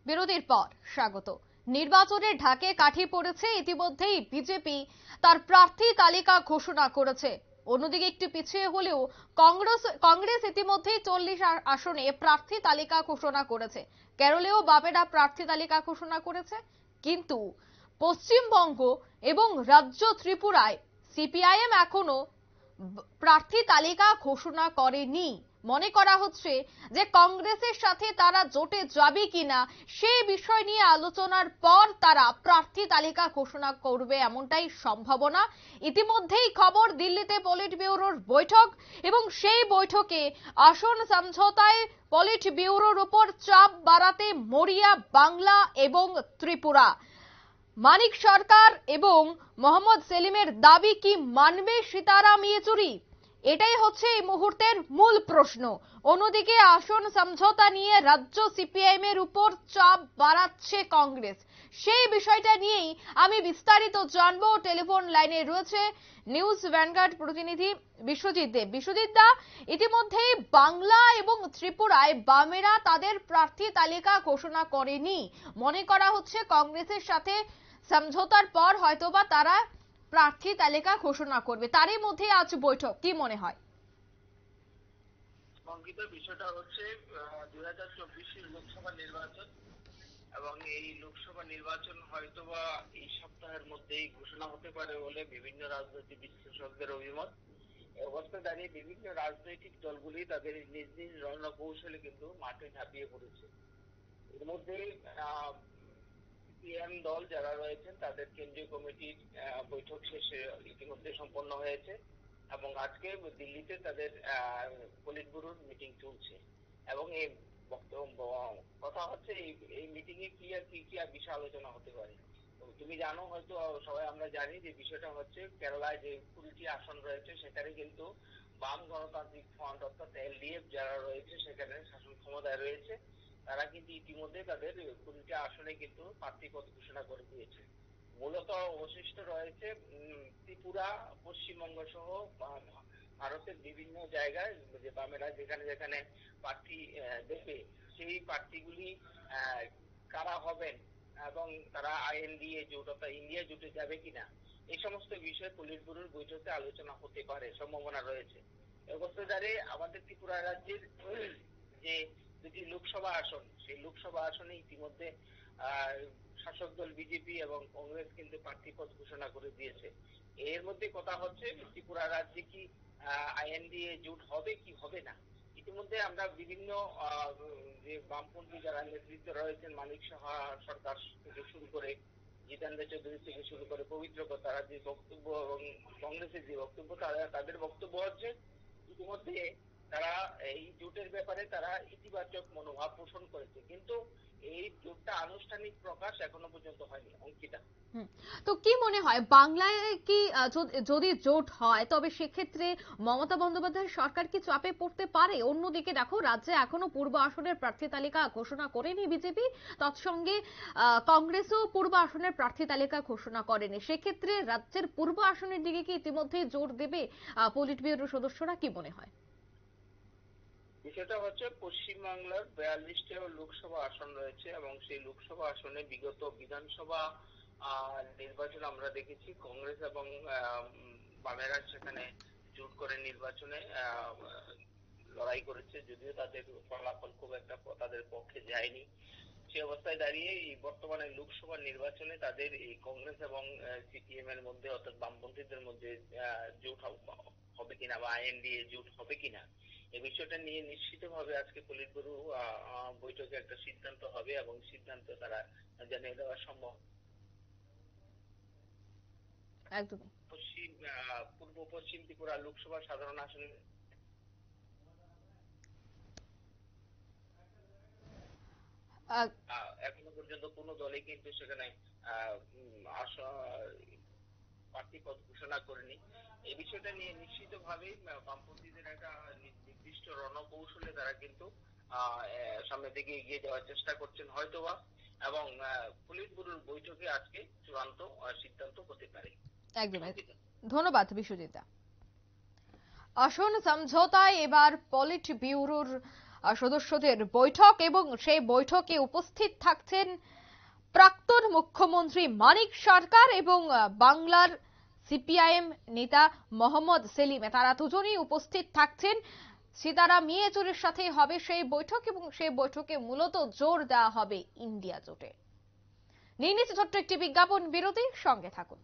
বিরতির পর স্বাগত। নির্বাচনের ঢাকে কাঠি পড়েছে, ইতিমধ্যেই বিজেপি তার প্রার্থী তালিকা ঘোষণা করেছে। অন্যদিকে একটু পিছিয়ে হলেও কংগ্রেস ইতিমধ্যেই 40 আসনে প্রার্থী তালিকা ঘোষণা করেছে। কেরলেও বামেরা প্রার্থী তালিকা ঘোষণা করেছে, কিন্তু পশ্চিমবঙ্গ এবং রাজ্য ত্রিপুরায় সিপিআইএম এখনো প্রার্থী তালিকা ঘোষণা করেনি। মনে করা হচ্ছে যে কংগ্রেসের সাথে তারা জোটে যাবে কিনা সেই বিষয় নিয়ে আলোচনার পর তারা প্রার্থী তালিকা ঘোষণা করবে, এমনটাই সম্ভাবনা। ইতিমধ্যেই খবর, দিল্লিতে পলিট ব্যুরোর বৈঠক এবং সেই বৈঠকে আসন সমঝোতায় পলিট ব্যুরোর উপর চাপ বাড়াতে মরিয়া বাংলা এবং ত্রিপুরা। মানিক সরকার এবং মোহাম্মদ সেলিমের দাবি কি মানবে সীতারাম ইয়েচুরি? এটাই হচ্ছে এই মুহূর্তের মূল প্রশ্ন। অন্যদিকে আসন সমঝোতা নিয়ে রাজ্য সিপিআইএম এর উপর চাপ বাড়াচ্ছে কংগ্রেস। সেই বিষয়টা নিয়েই আমি বিস্তারিত জানবো। টেলিফোন লাইনে রয়েছে নিউজ ভ্যানগার্ড প্রতিনিধি বিশ্বজিৎ দেব। বিশ্বজিৎ দা, ইতিমধ্যেই বাংলা এবং ত্রিপুরায় বামেরা তাদের প্রার্থী তালিকা ঘোষণা করেনি। মনে করা হচ্ছে কংগ্রেসের সাথে সমঝোতার পর হয়তোবা তারা প্রার্থী তালিকা ঘোষণা করবে। তারই মধ্যে আজ বৈঠক, কি মনে হয়? বিষয়টা হচ্ছে 2024 লোকসভা নির্বাচন এবং এই লোকসভা নির্বাচন হয়তোবা এই সপ্তাহের মধ্যেই ঘোষণা হতে পারে বলে বিভিন্ন রাজনৈতিক বিশ্লেষকদের অভিমত। অবস্থায় দাঁড়িয়ে বিভিন্ন রাজনৈতিক দলগুলি তাদের নিজ নিজ রণকৌশলে কিন্তু মাঠে ঝাঁপিয়ে পড়েছে। এর মধ্যে সিপিএম দল যারা রয়েছেন তাদের কেন্দ্রীয় কমিটির বৈঠক শেষে ইতিমধ্যে সম্পন্ন হয়েছে এবং আজকে দিল্লিতে তাদের পলিট ব্যুরোর মিটিং চলছে এবং এই কথা হচ্ছে এই মিটিং এ কি আর বিষয় আলোচনা হতে পারে। তুমি জানো, হয়তো সবাই আমরা জানি যে বিষয়টা হচ্ছে কেরালায় যে 20টি আসন রয়েছে সেখানে কিন্তু বাম গণতান্ত্রিক ফ্রন্ট অর্থাৎ এলডিএফ যারা রয়েছে সেখানে শাসন ক্ষমতায় রয়েছে, তারা কিন্তু ইতিমধ্যে তাদের 20টি আসনে কিন্তু প্রার্থীপদ ঘোষণা করে দিয়েছে। মূলত অবশিষ্ট রয়েছে ত্রিপুরা, পশ্চিমবঙ্গ সহ ভারতের বিভিন্ন জায়গায় যে বামেরা যেখানে যেখানে প্রার্থী দেবে সেই প্রার্থীগুলি কারা হবেন এবং তারা আইএনডিএ জোট অর্থাৎ ইন্ডিয়া জোটে যাবে কিনা এই সমস্ত বিষয়ে পলিট ব্যুরোর বৈঠকে আলোচনা হতে পারে, সম্ভাবনা রয়েছে। অবস্থায় দাঁড়িয়ে আমাদের ত্রিপুরা রাজ্যের যে 2টি লোকসভা আসন, সেই লোকসভা আসনে ইতিমধ্যে শাসক দল বিজেপি এবং কংগ্রেস কিন্তু প্রার্থীপদ ঘোষণা করে দিয়েছে। এর মধ্যে কথা হচ্ছে ত্রিপুরা রাজ্যে কি আইএনডিএ জোট হবে কি হবে না। ইতিমধ্যে আমরা বিভিন্ন যে বামপন্থী যারা নেতৃত্ব রয়েছেন, মানিক সরকার থেকে শুরু করে জিতেন্দ্র চৌধুরী থেকে শুরু করে পবিত্র তারা যে বক্তব্য এবং কংগ্রেসের যে বক্তব্য তাদের বক্তব্য হচ্ছে ইতিমধ্যে তারা এই জোটের ব্যাপারে তারা ইতিবাচক মনোভাব পোষণ করেছে, কিন্তু এই জোটটা আনুষ্ঠানিক প্রকাশ এখনো পর্যন্ত হয়নি। অঙ্কিতা, তো কি মনে হয় বাংলায় কি যদি জোট হয় তবে সেক্ষেত্রে মমতা বন্দ্যোপাধ্যায় সরকার কি চাপে পড়তে পারে? অন্যদিকে দেখো, রাজ্যে এখনো পূর্ব আসনের প্রার্থী তালিকা ঘোষণা করেনি বিজেপি, তৎসঙ্গে কংগ্রেসও পূর্ব আসনের প্রার্থী তালিকা ঘোষণা করেনি। সেক্ষেত্রে রাজ্যের পূর্ব আসনের দিকে কি ইতিমধ্যেই জোর দেবে পলিট ব্যুরোর সদস্যরা? কি মনে হয়? বিষয়টা হচ্ছে পশ্চিমবাংলার 42টা লোকসভা আসন রয়েছে এবং সেই লোকসভা আসনে বিগত বিধানসভা নির্বাচন আমরা দেখেছি কংগ্রেস এবং বামেরা সেখানে জোট করে নির্বাচনে লড়াই করেছে, যদিও তাদের ফলাফল খুব একটা তাদের পক্ষে যায়নি। সে অবস্থায় দাঁড়িয়ে এই বর্তমানে লোকসভা নির্বাচনে তাদের এই কংগ্রেস এবং সিপিএম এর মধ্যে অর্থাৎ বামপন্থীদের মধ্যে জোট হবে কিনা বা আইএনডিএ জোট হবে কিনা এই বিষয়টা নিয়ে নিশ্চিতভাবে আজকে পলিট ব্যুরো বৈঠকে একটা সিদ্ধান্ত হবে এবং সিদ্ধান্ত তারা জানিয়ে দেওয়া সম্ভব। একদমই। পূর্ব পশ্চিম ত্রিপুরা লোকসভা সাধারণ আসনে এখনো পর্যন্ত কোন দলে কিন্তু সেখানে প্রার্থীপদ ঘোষণা করেনি। এই বিষয়টা নিয়ে নিশ্চিতভাবে বামপন্থীদের একটা নির্দিষ্ট রণকৌশলে তারা কিন্তু সামনের দিকে এগিয়ে যাওয়ার চেষ্টা করছেন হয়তোবা, এবং পলিট ব্যুরোর বৈঠকে আজকে চূড়ান্ত সিদ্ধান্ত হতে পারে। একদম। ধন্যবাদ বিশ্বজিৎ। আসন সমঝোতায় এবার পলিট ব্যুরোর সদস্যদের বৈঠক এবং সেই বৈঠকে উপস্থিত থাকছেন প্রাক্তন মুখ্যমন্ত্রী মানিক সরকার এবং বাংলার সিপিআইএম নেতা মোহাম্মদ সেলিম। তারা দুজনেই উপস্থিত থাকছেন। সীতারাম ইয়েচুরির সাথে হবে সেই বৈঠক এবং সেই বৈঠকে মূলত জোর দেওয়া হবে ইন্ডিয়া জোটে। নিয়ে নিচ্ছে ছোট্ট একটি বিজ্ঞাপন বিরতি, সঙ্গে থাকুন।